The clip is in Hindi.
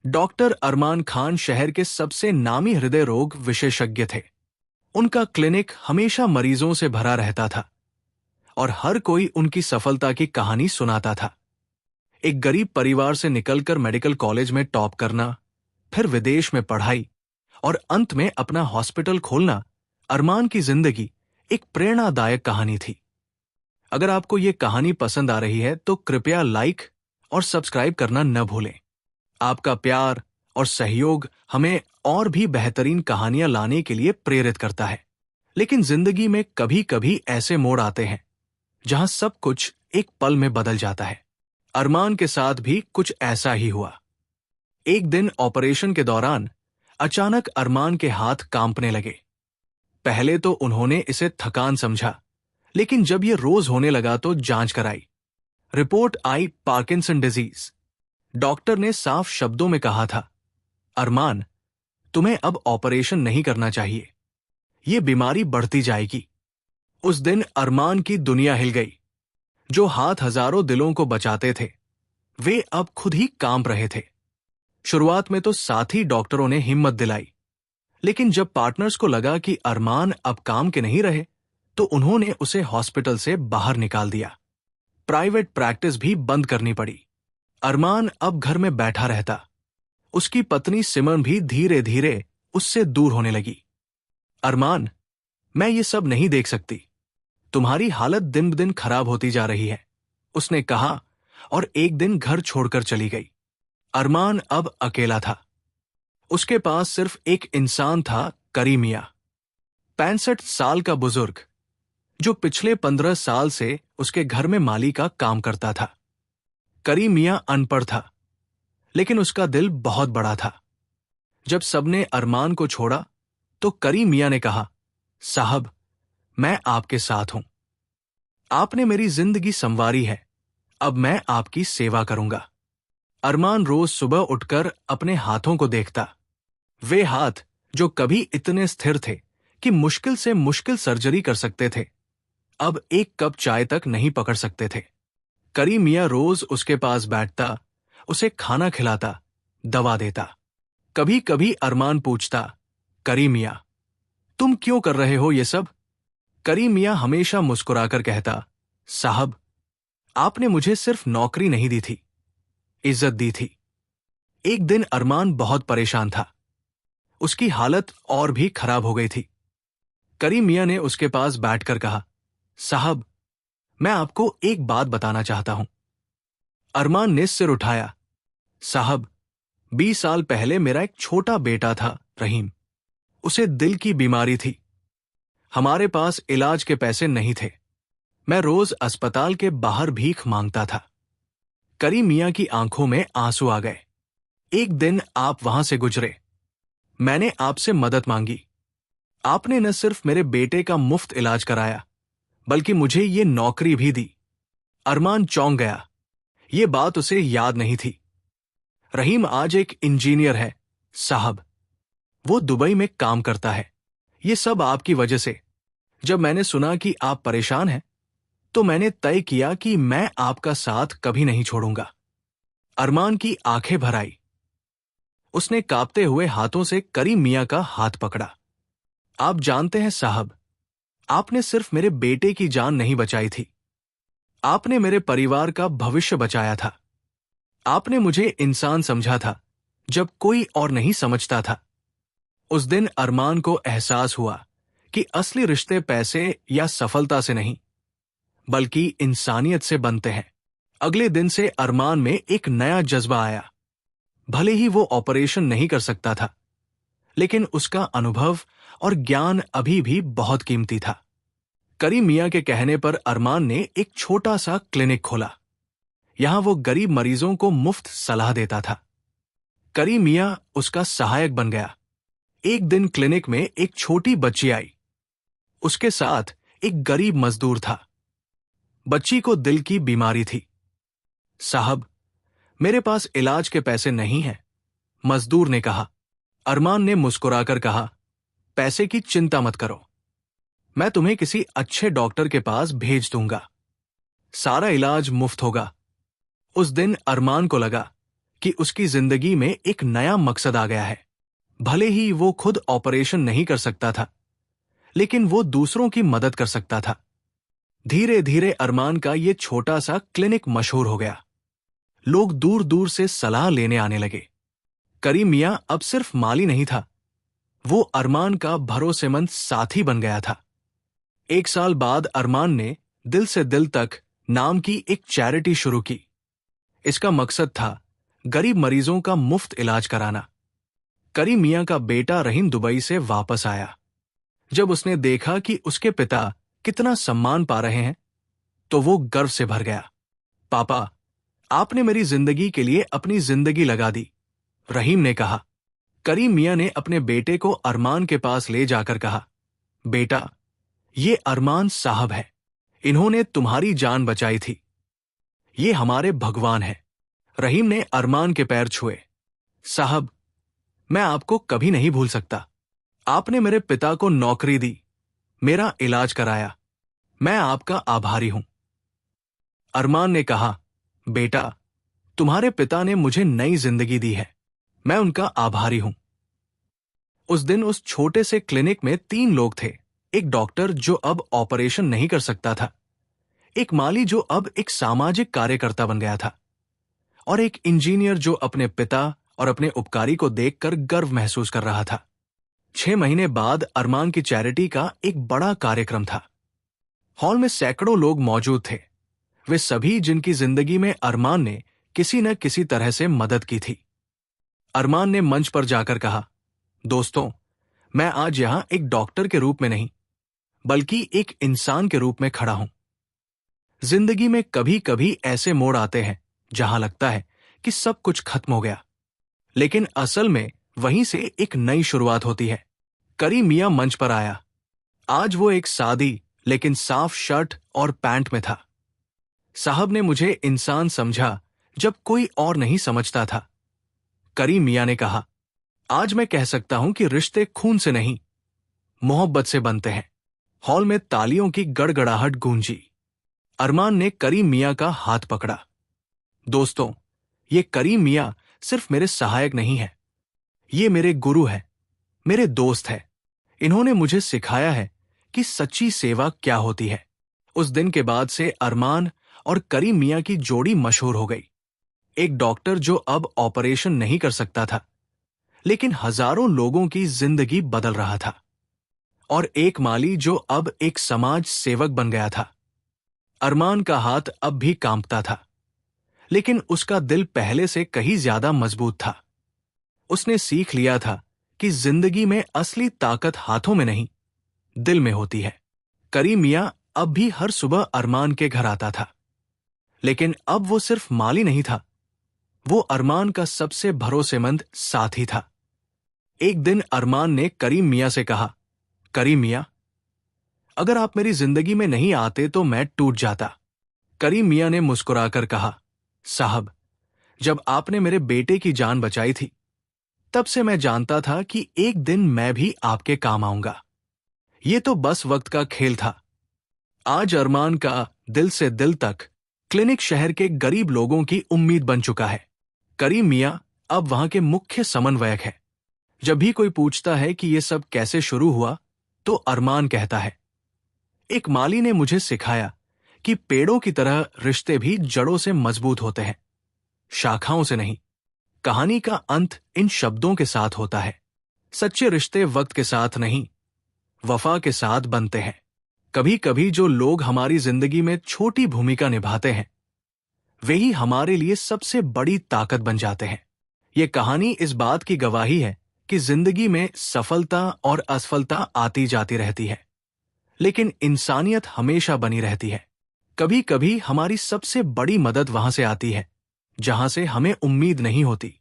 डॉक्टर अरमान खान शहर के सबसे नामी हृदय रोग विशेषज्ञ थे। उनका क्लिनिक हमेशा मरीजों से भरा रहता था और हर कोई उनकी सफलता की कहानी सुनाता था। एक गरीब परिवार से निकलकर मेडिकल कॉलेज में टॉप करना, फिर विदेश में पढ़ाई और अंत में अपना हॉस्पिटल खोलना अरमान की जिंदगी एक प्रेरणादायक कहानी थी। अगर आपको ये कहानी पसंद आ रही है तो कृपया लाइक और सब्सक्राइब करना न भूलें। आपका प्यार और सहयोग हमें और भी बेहतरीन कहानियां लाने के लिए प्रेरित करता है। लेकिन जिंदगी में कभी कभी ऐसे मोड़ आते हैं जहां सब कुछ एक पल में बदल जाता है। अरमान के साथ भी कुछ ऐसा ही हुआ। एक दिन ऑपरेशन के दौरान अचानक अरमान के हाथ कांपने लगे। पहले तो उन्होंने इसे थकान समझा, लेकिन जब यह रोज होने लगा तो जांच कराई। रिपोर्ट आई पार्किंसन डिजीज। डॉक्टर ने साफ शब्दों में कहा था, अरमान, तुम्हें अब ऑपरेशन नहीं करना चाहिए, यह बीमारी बढ़ती जाएगी। उस दिन अरमान की दुनिया हिल गई। जो हाथ हजारों दिलों को बचाते थे, वे अब खुद ही कांप रहे थे। शुरुआत में तो साथी डॉक्टरों ने हिम्मत दिलाई, लेकिन जब पार्टनर्स को लगा कि अरमान अब काम के नहीं रहे, तो उन्होंने उसे हॉस्पिटल से बाहर निकाल दिया। प्राइवेट प्रैक्टिस भी बंद करनी पड़ी। अरमान अब घर में बैठा रहता। उसकी पत्नी सिमरन भी धीरे धीरे उससे दूर होने लगी। अरमान, मैं ये सब नहीं देख सकती। तुम्हारी हालत दिन ब दिन खराब होती जा रही है, उसने कहा और एक दिन घर छोड़कर चली गई। अरमान अब अकेला था। उसके पास सिर्फ एक इंसान था, करीम मियां, 65 साल का बुजुर्ग, जो पिछले 15 साल से उसके घर में माली का काम करता था। करीम मियां अनपढ़ था, लेकिन उसका दिल बहुत बड़ा था। जब सबने अरमान को छोड़ा तो करीम मियां ने कहा, साहब, मैं आपके साथ हूं। आपने मेरी जिंदगी संवारी है, अब मैं आपकी सेवा करूंगा। अरमान रोज सुबह उठकर अपने हाथों को देखता। वे हाथ जो कभी इतने स्थिर थे कि मुश्किल से मुश्किल सर्जरी कर सकते थे, अब एक कप चाय तक नहीं पकड़ सकते थे। करीम मियां रोज उसके पास बैठता, उसे खाना खिलाता, दवा देता। कभी कभी अरमान पूछता, करीम मियां, तुम क्यों कर रहे हो ये सब? करीम मियां हमेशा मुस्कुराकर कहता, साहब, आपने मुझे सिर्फ नौकरी नहीं दी थी, इज्जत दी थी। एक दिन अरमान बहुत परेशान था। उसकी हालत और भी खराब हो गई थी। करीम मियां ने उसके पास बैठकर कहा, साहब, मैं आपको एक बात बताना चाहता हूं। अरमान ने सिर उठाया। साहब, 20 साल पहले मेरा एक छोटा बेटा था, रहीम। उसे दिल की बीमारी थी। हमारे पास इलाज के पैसे नहीं थे। मैं रोज अस्पताल के बाहर भीख मांगता था। करीम मियां की आंखों में आंसू आ गए। एक दिन आप वहां से गुजरे। मैंने आपसे मदद मांगी। आपने न सिर्फ मेरे बेटे का मुफ्त इलाज कराया, बल्कि मुझे ये नौकरी भी दी। अरमान चौंक गया। ये बात उसे याद नहीं थी। रहीम आज एक इंजीनियर है, साहब। वो दुबई में काम करता है। ये सब आपकी वजह से। जब मैंने सुना कि आप परेशान हैं, तो मैंने तय किया कि मैं आपका साथ कभी नहीं छोड़ूंगा। अरमान की आंखें भर आई। उसने कांपते हुए हाथों से करीम मियां का हाथ पकड़ा। आप जानते हैं साहब, आपने सिर्फ मेरे बेटे की जान नहीं बचाई थी, आपने मेरे परिवार का भविष्य बचाया था। आपने मुझे इंसान समझा था जब कोई और नहीं समझता था। उस दिन अरमान को एहसास हुआ कि असली रिश्ते पैसे या सफलता से नहीं, बल्कि इंसानियत से बनते हैं। अगले दिन से अरमान में एक नया जज्बा आया। भले ही वो ऑपरेशन नहीं कर सकता था, लेकिन उसका अनुभव और ज्ञान अभी भी बहुत कीमती था। करीम मियां के कहने पर अरमान ने एक छोटा सा क्लिनिक खोला। यहां वो गरीब मरीजों को मुफ्त सलाह देता था। करीम मियां उसका सहायक बन गया। एक दिन क्लिनिक में एक छोटी बच्ची आई। उसके साथ एक गरीब मजदूर था। बच्ची को दिल की बीमारी थी। साहब, मेरे पास इलाज के पैसे नहीं हैं, मजदूर ने कहा। अरमान ने मुस्कुराकर कहा, पैसे की चिंता मत करो, मैं तुम्हें किसी अच्छे डॉक्टर के पास भेज दूंगा। सारा इलाज मुफ्त होगा। उस दिन अरमान को लगा कि उसकी जिंदगी में एक नया मकसद आ गया है। भले ही वो खुद ऑपरेशन नहीं कर सकता था, लेकिन वो दूसरों की मदद कर सकता था। धीरे धीरे अरमान का ये छोटा सा क्लिनिक मशहूर हो गया। लोग दूर दूर से सलाह लेने आने लगे। करीम मियां अब सिर्फ माली नहीं था, वो अरमान का भरोसेमंद साथी बन गया था। 1 साल बाद अरमान ने दिल से दिल तक नाम की एक चैरिटी शुरू की। इसका मकसद था गरीब मरीजों का मुफ्त इलाज कराना। करीम मियां का बेटा रहीम दुबई से वापस आया। जब उसने देखा कि उसके पिता कितना सम्मान पा रहे हैं, तो वो गर्व से भर गया। पापा, आपने मेरी जिंदगी के लिए अपनी जिंदगी लगा दी, रहीम ने कहा। करीम मियां ने अपने बेटे को अरमान के पास ले जाकर कहा, बेटा, ये अरमान साहब है, इन्होंने तुम्हारी जान बचाई थी। ये हमारे भगवान हैं। रहीम ने अरमान के पैर छुए। साहब, मैं आपको कभी नहीं भूल सकता। आपने मेरे पिता को नौकरी दी, मेरा इलाज कराया। मैं आपका आभारी हूं। अरमान ने कहा, बेटा, तुम्हारे पिता ने मुझे नई जिंदगी दी है, मैं उनका आभारी हूं। उस दिन उस छोटे से क्लिनिक में 3 लोग थे। एक डॉक्टर जो अब ऑपरेशन नहीं कर सकता था, एक माली जो अब एक सामाजिक कार्यकर्ता बन गया था, और एक इंजीनियर जो अपने पिता और अपने उपकारी को देखकर गर्व महसूस कर रहा था। 6 महीने बाद अरमान की चैरिटी का एक बड़ा कार्यक्रम था। हॉल में सैकड़ों लोग मौजूद थे। वे सभी जिनकी जिंदगी में अरमान ने किसी न किसी तरह से मदद की थी। अरमान ने मंच पर जाकर कहा, दोस्तों, मैं आज यहां एक डॉक्टर के रूप में नहीं, बल्कि एक इंसान के रूप में खड़ा हूं। जिंदगी में कभी कभी ऐसे मोड़ आते हैं जहां लगता है कि सब कुछ खत्म हो गया, लेकिन असल में वहीं से एक नई शुरुआत होती है। करीम मियां मंच पर आया। आज वो एक सादी लेकिन साफ शर्ट और पैंट में था। साहब ने मुझे इंसान समझा जब कोई और नहीं समझता था। करीम मियां ने कहा, आज मैं कह सकता हूं कि रिश्ते खून से नहीं, मोहब्बत से बनते हैं। हॉल में तालियों की गड़गड़ाहट गूंजी। अरमान ने करीम मियां का हाथ पकड़ा। दोस्तों, ये करीम मियां सिर्फ मेरे सहायक नहीं है, ये मेरे गुरु है, मेरे दोस्त है। इन्होंने मुझे सिखाया है कि सच्ची सेवा क्या होती है। उस दिन के बाद से अरमान और करीम मियां की जोड़ी मशहूर हो गई। एक डॉक्टर जो अब ऑपरेशन नहीं कर सकता था, लेकिन हजारों लोगों की जिंदगी बदल रहा था, और एक माली जो अब एक समाज सेवक बन गया था। अरमान का हाथ अब भी कांपता था, लेकिन उसका दिल पहले से कहीं ज्यादा मजबूत था। उसने सीख लिया था कि जिंदगी में असली ताकत हाथों में नहीं, दिल में होती है। करीम मियां अब भी हर सुबह अरमान के घर आता था, लेकिन अब वो सिर्फ माली नहीं था, वो अरमान का सबसे भरोसेमंद साथी था। एक दिन अरमान ने करीम मियां से कहा, करीम मियां, अगर आप मेरी जिंदगी में नहीं आते तो मैं टूट जाता। करीम मियां ने मुस्कुराकर कहा, साहब, जब आपने मेरे बेटे की जान बचाई थी, तब से मैं जानता था कि एक दिन मैं भी आपके काम आऊंगा। ये तो बस वक्त का खेल था। आज अरमान का दिल से दिल तक क्लिनिक शहर के गरीब लोगों की उम्मीद बन चुका है। करीम मियां अब वहां के मुख्य समन्वयक है। जब भी कोई पूछता है कि यह सब कैसे शुरू हुआ, तो अरमान कहता है, एक माली ने मुझे सिखाया कि पेड़ों की तरह रिश्ते भी जड़ों से मजबूत होते हैं, शाखाओं से नहीं। कहानी का अंत इन शब्दों के साथ होता है, सच्चे रिश्ते वक्त के साथ नहीं, वफा के साथ बनते हैं। कभी कभी जो लोग हमारी जिंदगी में छोटी भूमिका निभाते हैं, वे ही हमारे लिए सबसे बड़ी ताकत बन जाते हैं। ये कहानी इस बात की गवाही है कि जिंदगी में सफलता और असफलता आती जाती रहती है, लेकिन इंसानियत हमेशा बनी रहती है। कभी कभी हमारी सबसे बड़ी मदद वहां से आती है जहां से हमें उम्मीद नहीं होती।